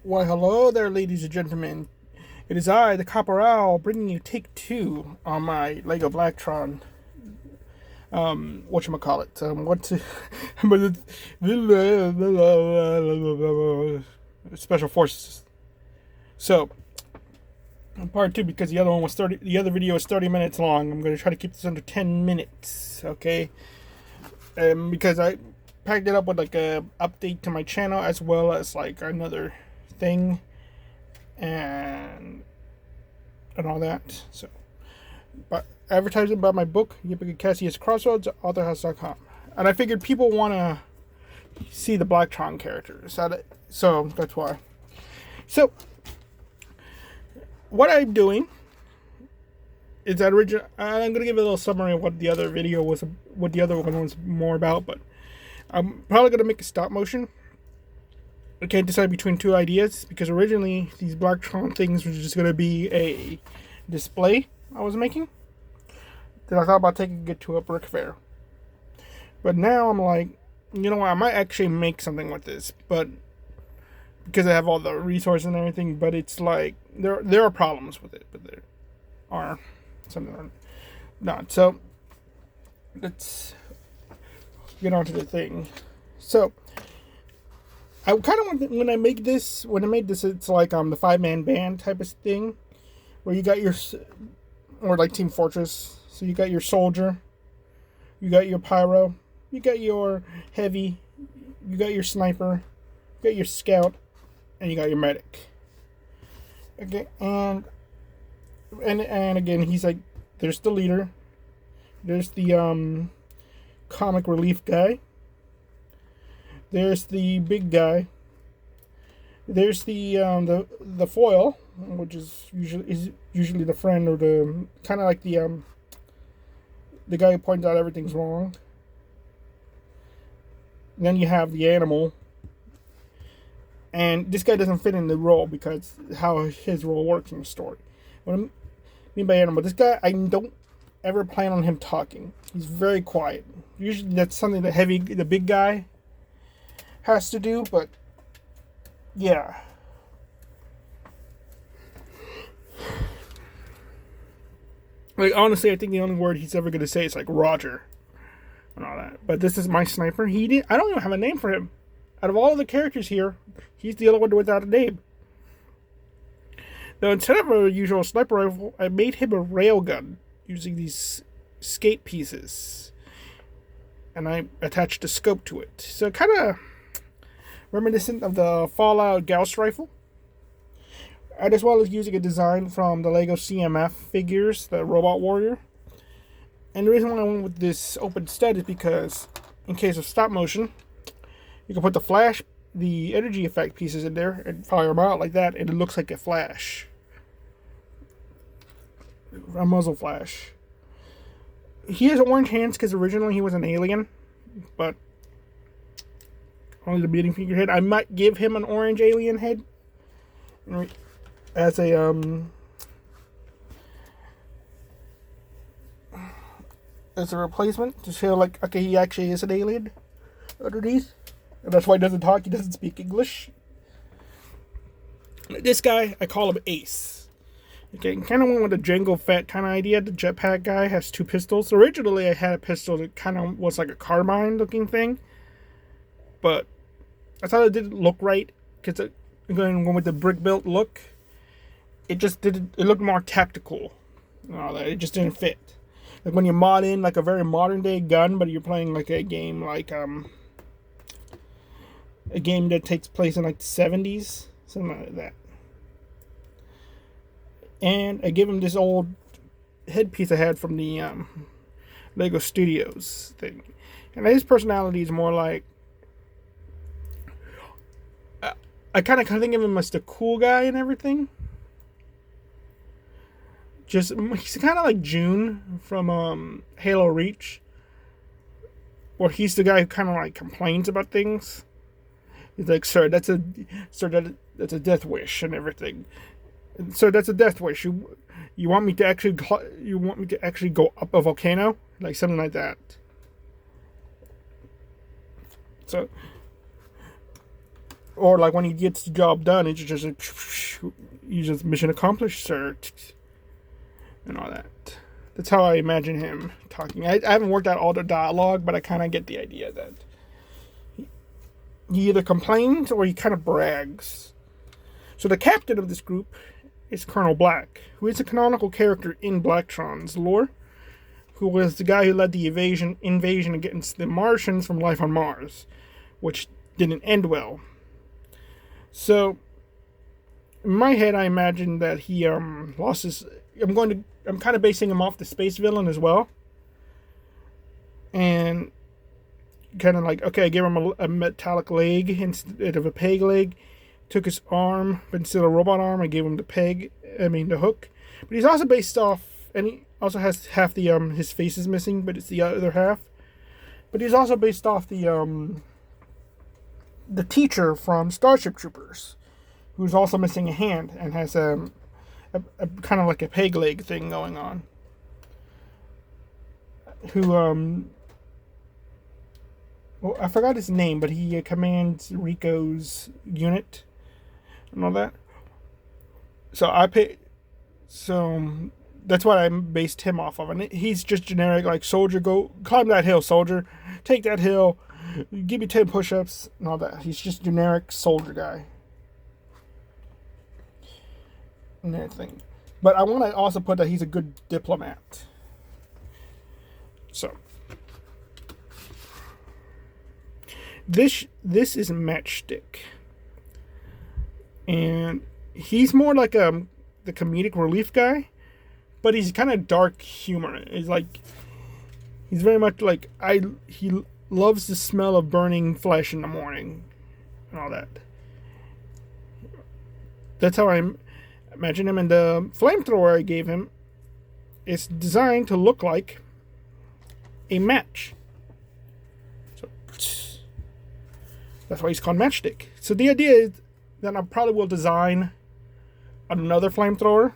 Why, hello there, ladies and gentlemen. It is I, the Copper Owl, bringing you take two on my Lego Blacktron. Whatchamacallit? Special Forces. So, part two, because the other one was 30. The other video was 30 minutes long. I'm going to try to keep this under 10 minutes. Okay. Because I packed it up with like a update to my channel as well as like another thing and all that. So, but advertising about my book, Yippee Cassius Crossroads, authorhouse.com. And I figured people want to see the Blacktron characters, so that's why. So, what I'm doing is that I'm gonna give a little summary of what the other video was, what the other one was more about, but I'm probably gonna make a stop motion. I can't decide between two ideas because originally these Blacktron things were just gonna be a display I was making. Then I thought about taking it to a brick fair, but now I'm like, you know what? I might actually make something with this, but because I have all the resources and everything, but it's like there are problems with it, but there are some that are not. So let's get on to the thing. So I kind of want, when I made this, it's like the 5-man band type of thing, where you got your, or like Team Fortress. So you got your soldier, you got your pyro, you got your heavy, you got your sniper, you got your scout, and you got your medic. Okay, and again, he's like, there's the leader, there's the comic relief guy, there's the big guy, there's the foil, which is usually the friend, or the kind of like the guy who points out everything's wrong. And then you have the animal, and this guy doesn't fit in the role because how his role works in the story. What I mean by animal, this guy, I don't ever plan on him talking. He's very quiet. Usually that's something that the big guy has to do, but yeah. Like, honestly, I think the only word he's ever going to say is like Roger and all that. But this is my sniper. I don't even have a name for him. Out of all of the characters here, he's the only one without a name. Now, instead of a usual sniper rifle, I made him a railgun using these skate pieces. And I attached a scope to it. So kind of reminiscent of the Fallout Gauss rifle. And as well as using a design from the Lego CMF figures, the Robot Warrior. And the reason why I went with this open stud is because, in case of stop motion, you can put the energy effect pieces in there and fire them out like that, and it looks like a flash. A muzzle flash. He has orange hands because originally he was an alien, but only the beating figurehead. I might give him an orange alien head as a replacement to show like, okay, he actually is an alien underneath, and that's why he doesn't talk. He doesn't speak English. This guy, I call him Ace. Okay, kind of went with a Jango Fett kind of idea. The jetpack guy has 2 pistols. Originally, I had a pistol that kind of was like a carbine looking thing, but I thought it didn't look right because going with the brick built look, it just didn't. It looked more tactical. It just didn't fit. Like when you mod in like a very modern day gun, but you're playing like a game that takes place in like the 70s, something like that. And I give him this old headpiece I had from the Lego Studios thing, and his personality is more like, I kind of think of him as the cool guy and everything. He's kind of like June from Halo Reach, where he's the guy who kind of like complains about things. He's like, sir, that's a death wish and everything. And so that's a death wish. You want me to actually go up a volcano, like something like that. So Or like when he gets the job done, it's just like, you just mission accomplished, sir, and all that. That's how I imagine him talking. I haven't worked out all the dialogue, but I kind of get the idea that he either complains or he kind of brags. So the captain of this group is Colonel Black, who is a canonical character in Blacktron's lore, who was the guy who led the invasion against the Martians from life on Mars, which didn't end well. So, in my head, I imagine that he lost his. I'm kind of basing him off the space villain as well, and kind of like, okay, I gave him a metallic leg instead of a peg leg. Took his arm, but instead of a robot arm, I gave him the hook. But he's also based off, and he also has half the his face is missing, but it's the other half. But he's also based off the teacher from Starship Troopers, who's also missing a hand and has a kind of like a peg leg thing going on. Who well, I forgot his name, but he commands Rico's unit and all that. So that's what I based him off of, and he's just generic, like, soldier, go climb that hill, soldier, take that hill, give me 10 push-ups and all that. He's just generic soldier guy and everything. But I want to also put that he's a good diplomat. So this is Matchstick, and he's more like the comedic relief guy, but he's kind of dark humor. He's very much like he loves the smell of burning flesh in the morning and all that. That's how I imagine him. And the flamethrower I gave him is designed to look like a match. So that's why he's called Matchstick. So the idea is that I probably will design another flamethrower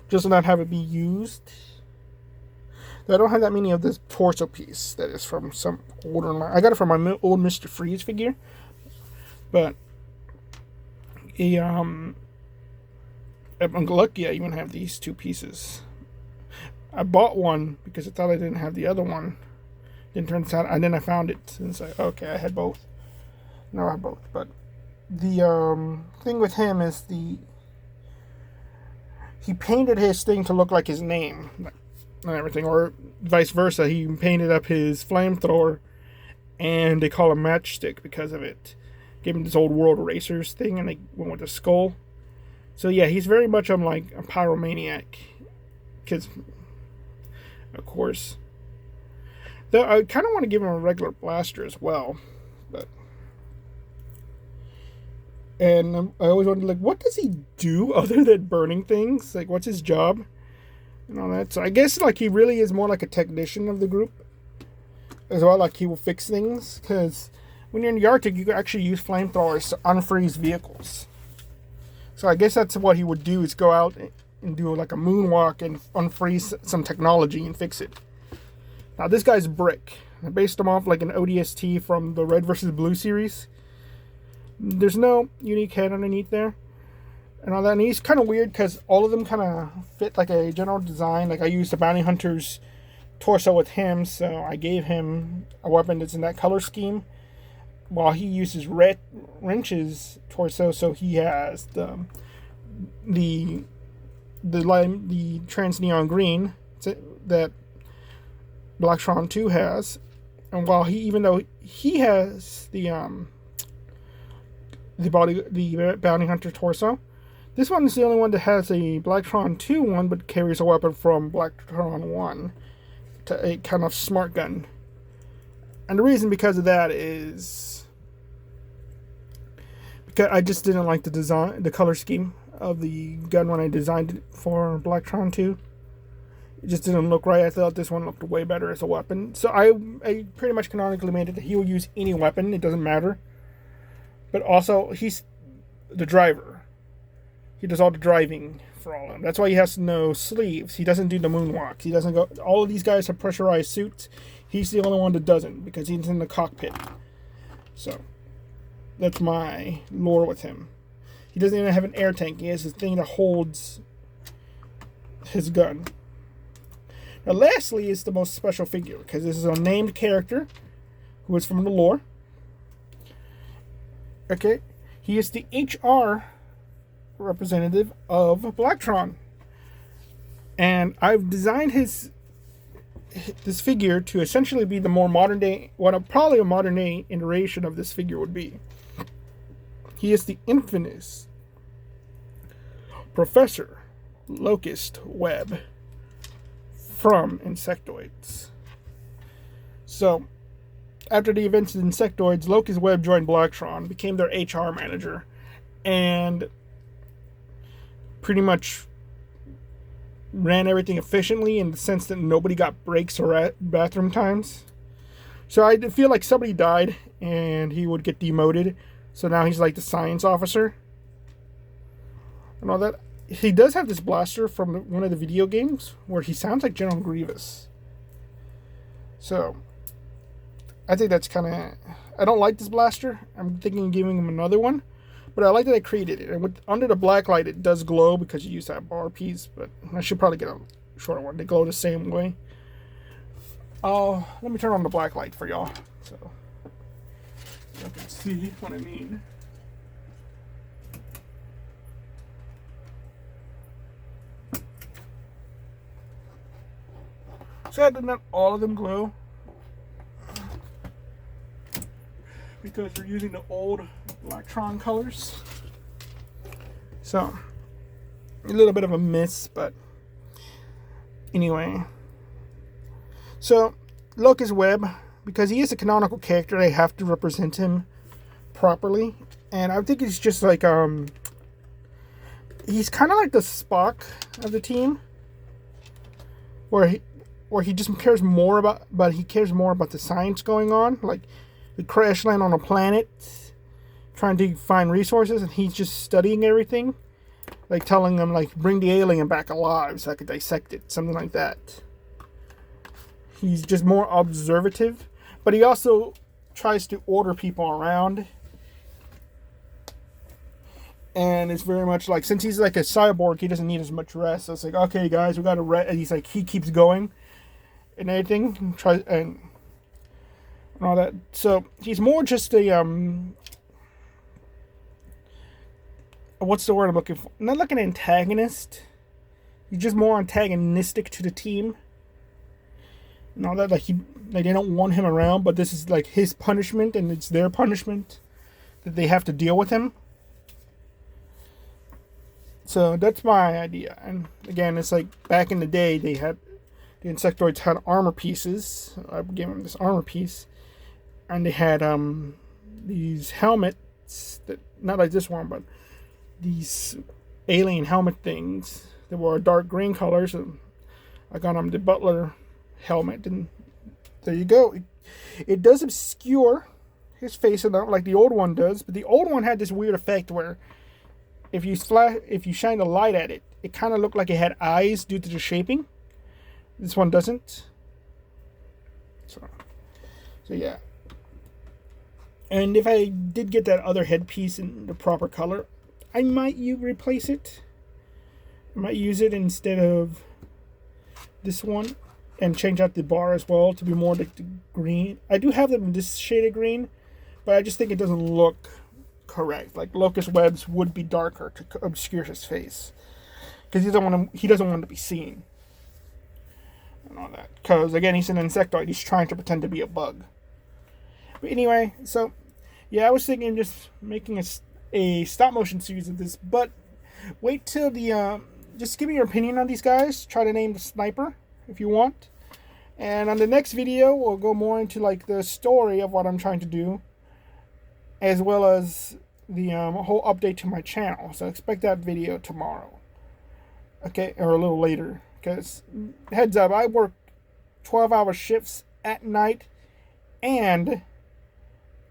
just to not have it be used. I don't have that many of this torso piece that is from some older line. I got it from my old Mr. Freeze figure, but I'm lucky I even have these two pieces. I bought one because I thought I didn't have the other one. Then turns out, and then I found it and it's like, okay, I had both. No, I have both. But the thing with him is he painted his thing to look like his name and everything, or vice versa. He painted up his flamethrower, and they call him Matchstick because of it. Gave him this old World Racers thing, and they went with the skull. So yeah, he's very much like a pyromaniac, because of course. Though I kind of want to give him a regular blaster as well, but. And I always wondered, like, what does he do other than burning things? Like, what's his job? And all that. So I guess, like, he really is more like a technician of the group. As well, like, he will fix things. Because when you're in the Arctic, you can actually use flamethrowers to unfreeze vehicles. So I guess that's what he would do, is go out and do, like, a moonwalk and unfreeze some technology and fix it. Now, this guy's Brick. I based him off, like, an ODST from the Red vs. Blue series. There's no unique head underneath there and all that. And he's kind of weird because all of them kind of fit like a general design. Like, I used the Bounty Hunter's torso with him, so I gave him a weapon that's in that color scheme, while he uses Wrench's torso, so he has the trans neon green that Blacktron 2 has. And while even though he has the Bounty Hunter torso, this one is the only one that has a Blacktron 2 one, but carries a weapon from Blacktron 1, a kind of smart gun. And the reason because of that is because I just didn't like the design, the color scheme of the gun when I designed it for Blacktron 2. It just didn't look right. I thought this one looked way better as a weapon. So I pretty much canonically made it that he will use any weapon, it doesn't matter. But also, he's the driver. He does all the driving for all of them. That's why he has no sleeves. He doesn't do the moonwalks. He doesn't go. All of these guys have pressurized suits. He's the only one that doesn't because he's in the cockpit. So, That's my lore with him. He doesn't even have an air tank. He has this thing that holds his gun. Now, lastly is the most special figure, because this is a named character who is from the lore. Okay, he is the HR representative of Blacktron, and I've designed this figure to essentially be the more modern day, probably a modern day iteration of this figure would be. He is the infamous Professor Locust Webb from Insectoids. So, after the events of Insectoids, Locust Webb joined Blacktron, became their HR manager, and pretty much ran everything efficiently in the sense that nobody got breaks or bathroom times. So I feel like somebody died and he would get demoted. So now he's like the science officer and all that. He does have this blaster from one of the video games where he sounds like General Grievous. So I think that's kind of... I don't like this blaster. I'm thinking of giving him another one. But I like that I created it. And under the black light, it does glow because you use that bar piece. But I should probably get a shorter one. They glow the same way. Let me turn on the black light for y'all, so you can see what I mean. Sadly, not all of them glow, because we're using the old Blacktron colors. So, a little bit of a miss, but anyway. So, Locust Webb, because he is a canonical character, they have to represent him properly. And I think he's just like, he's kind of like the Spock of the team, where he just cares more about, the science going on, like the crash land on a planet, trying to find resources, and he's just studying everything, like telling them, like, bring the alien back alive so I could dissect it, something like that. He's just more observative, but he also tries to order people around. And it's very much like, since he's like a cyborg, he doesn't need as much rest. So it's like, okay, guys, we got to rest. And he's like, he keeps going and everything, and tries and all that. So he's more just a what's the word I'm looking for? Not like an antagonist. He's just more antagonistic to the team. And all that, like they don't want him around, but this is like his punishment, and it's their punishment that they have to deal with him. So that's my idea. And again, it's like back in the day, the Insectoids had armor pieces. I gave them this armor piece, and they had these helmets that, not like this one, but these alien helmet things that were dark green colors. And I got them the Butler helmet, and there you go. It does obscure his face enough, like the old one does, but the old one had this weird effect where if you shine a light at it, it kind of looked like it had eyes due to the shaping. This one doesn't. So yeah. And if I did get that other headpiece in the proper color, I might replace it. I might use it instead of this one, and change out the bar as well to be more like the green. I do have them in this shade of green, but I just think it doesn't look correct. Like Locust Webb's would be darker to obscure his face, because he doesn't want to be seen and all that. Because again, he's an insectoid. He's trying to pretend to be a bug. But anyway, so yeah, I was thinking just making a stop motion series of this, but wait till the just give me your opinion on these guys. Try to name the sniper if you want. And on the next video, we'll go more into like the story of what I'm trying to do, as well as the whole update to my channel. So expect that video tomorrow. Okay, or a little later. Because, heads up, I work 12-hour shifts at night, and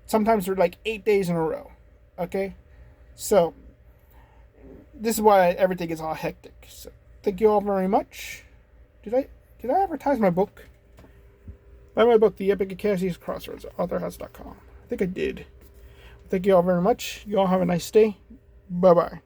sometimes they're like 8 days in a row. Okay? So, this is why everything is all hectic. So, thank you all very much. Did I advertise my book? Buy my book, The Epic Acasius Crossroads, authorhouse.com. I think I did. Thank you all very much. You all have a nice day. Bye bye.